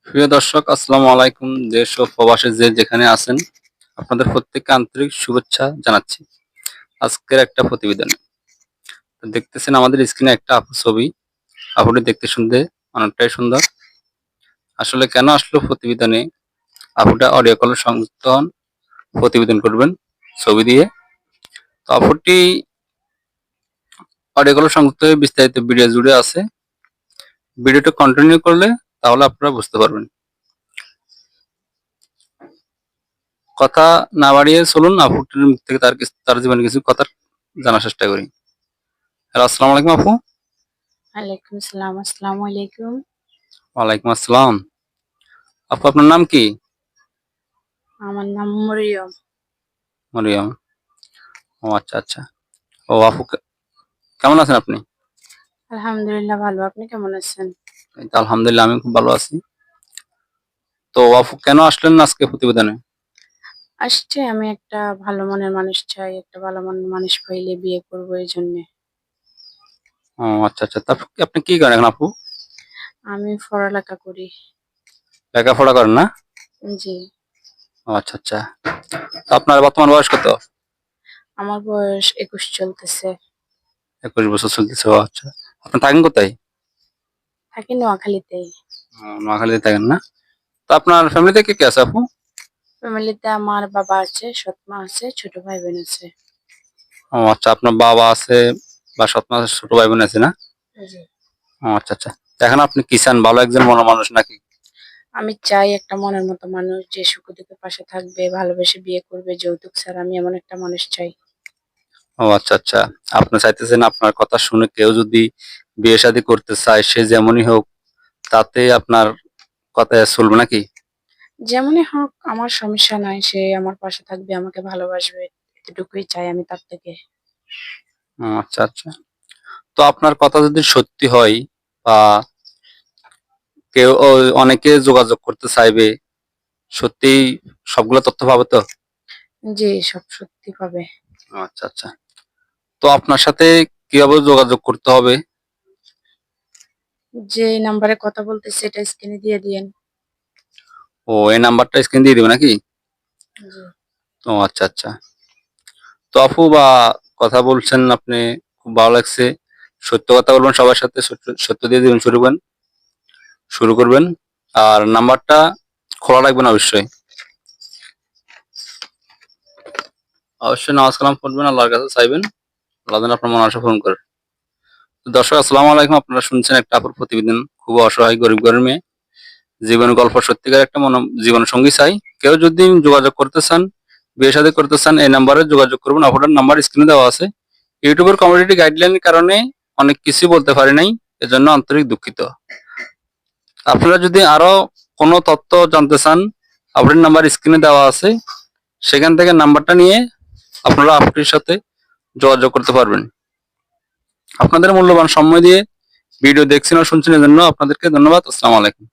প্রিয় দর্শক, আসসালামু আলাইকুম। দেশ ও প্রবাসে যে যেখানে আছেন, আপনাদের প্রত্যেককে আন্তরিক শুভেচ্ছা জানাচ্ছি আজকের একটা প্রতিবেদনে। তো দেখতেছেন আমাদের স্ক্রিনে একটা আপুর ছবি। আপুটি দেখতে শুনতে অনেকটাই সুন্দর। আসলে কেন আসলো প্রতিবেদনে, আপুটা অডিও কলের সংযুক্ত হন, প্রতিবেদন করবেন ছবি দিয়ে। তো আপুটি অডিও কলের সংযুক্ত হয়ে বিস্তারিত ভিডিও জুড়ে আছে। ভিডিওটা কন্টিনিউ করলে তাহলে আপনারা বুঝতে পারবেন। কথা না বাড়িয়ে চলুন আপুটির মুখ থেকে তার জীবনে কিছু কথা জানার চেষ্টা করি। হ্যালো, আসসালামু আলাইকুম আপু। ওয়ালাইকুম সালাম। আসসালামু আলাইকুম। ওয়ালাইকুম আসসালাম। আপু, আপনার নাম কি? আমার নাম মরিয়ম। মরিয়ম। ও আচ্ছা আচ্ছা। ও আপু, কেমন আছেন আপনি? আলহামদুলিল্লাহ ভালো। আপনি কেমন আছেন? এই তো আলহামদুলিল্লাহ, আমি খুব ভালো আছি। তো আপু, কেন আসলেন আজকে প্রতিবেদনে? আসছে আমি একটা ভালো মনের মানুষ চাই। একটা ভালো মনের মানুষ পাইলে বিয়ে করবো এই জন্যে। ও আচ্ছা আচ্ছা। তারপর আপনি কি করেন এখন আপু? আমি পড়ালেখা করি। লেখাপড়া করেন না? জি। ও আচ্ছা আচ্ছা। তো আপনার বর্তমান বয়স কত? আমার বয়স 21 চলতেছে। 21 বছর চলতেছে। ও আচ্ছা। আপনি থাকেন কোথায়? থাকি নোয়াখালীতেই। নোয়াখালীতে থাকেন না? তো আপনার ফ্যামিলিতে কে কে আছে আপু? ফ্যামিলিতে আমার বাবা আছে, সৎ মা আছে, ছোট ভাই বোন আছে। ও আচ্ছা, আপনার বাবা আছে বা সৎ মা আছে, ছোট ভাই বোন আছে না? জি। ও আচ্ছা আচ্ছা। তো এখন আপনি কি চান, ভালো একজন মনের মানুষ নাকি? আমি চাই একটা মনের মতো মানুষ যে সুখে দুঃখে পাশে থাকবে, ভালোবেসে বিয়ে করবে, যৌতুক ছাড়া। আমি এমন একটা মানুষ চাই। ও আচ্ছা আচ্ছা। আপনি চাইতেছেন আপনার কথা শুনে কেউ যদি বিয়ে শাদী করতে চায়, সে যেমনই হোক, তাতে আপনার কথায় চলবে নাকি? যেমনই হোক আমার সমস্যা নাই। সে আমার পাশে থাকবে, আমাকে ভালোবাসবে। এতটুকুই চাই আমি তার থেকে। ও আচ্ছা আচ্ছা। তো আপনার কথা যদি সত্যি হয় বা অনেকে যোগাযোগ করতে চাইবে, সত্যিই সবগুলো তথ্য পাবে তো? জি, সব সত্যি পাবে। ও আচ্ছা আচ্ছা। তো আপনার সাথে কিভাবে যোগাযোগ করতে হবে? যে নাম্বারে কথা বলতেছি এটা স্ক্রিনে দিয়ে দিয়েন। ও, এই নাম্বারটা স্ক্রিন দিয়ে দিবে নাকি? জি। ও আচ্ছা আচ্ছা। তো আপু বা কথা বলছেন আপনি, খুব ভালো লাগছে। সত্য কথা বলবেন, সবার সাথে সত্য সত্য দিয়ে দিবেন, শুরু করবেন। আর নাম্বারটা খোলা রাখবেন অবশ্যই। অবশ্যই নামাজ কালাম পড়বেন, আল্লাহর কাছে চাইবেন, আল্লাহ যেন আপনার মন আশা পূরণ করে। তো দর্শক, আসসালামু আলাইকুম। আপনারা শুনছেন একটা আপুর প্রতিবেদন। খুব অসহায় গরিব ঘরের মেয়ে, জীবন গল্প, সত্যিকার একটা জীবন সঙ্গী চাই। কেউ যদি যোগাযোগ করতে চান, বিয়ে শাদী করতে চান, এই নাম্বারে যোগাযোগ করবেন। আপনার নাম্বার স্ক্রিনে দেওয়া আছে। ইউটিউবের কমিউনিটি গাইডলাইনের কারণে অনেক কিছু বলতে পারি নাই, এজন্য আন্তরিক দুঃখিত। আপনারা যদি আরো কোনো তথ্য জানতে চান, আপনার নাম্বার স্ক্রিনে দেওয়া আছে, সেখান থেকে নাম্বারটা নিয়ে আপনারা আপুটির সাথে যোগাযোগ করতে পারবেন। আপনাদের মূল্যবান সময় দিয়ে ভিডিও দেখছেন ও শুনছেন, এজন্য আপনাদেরকে ধন্যবাদ। আসসালামু আলাইকুম।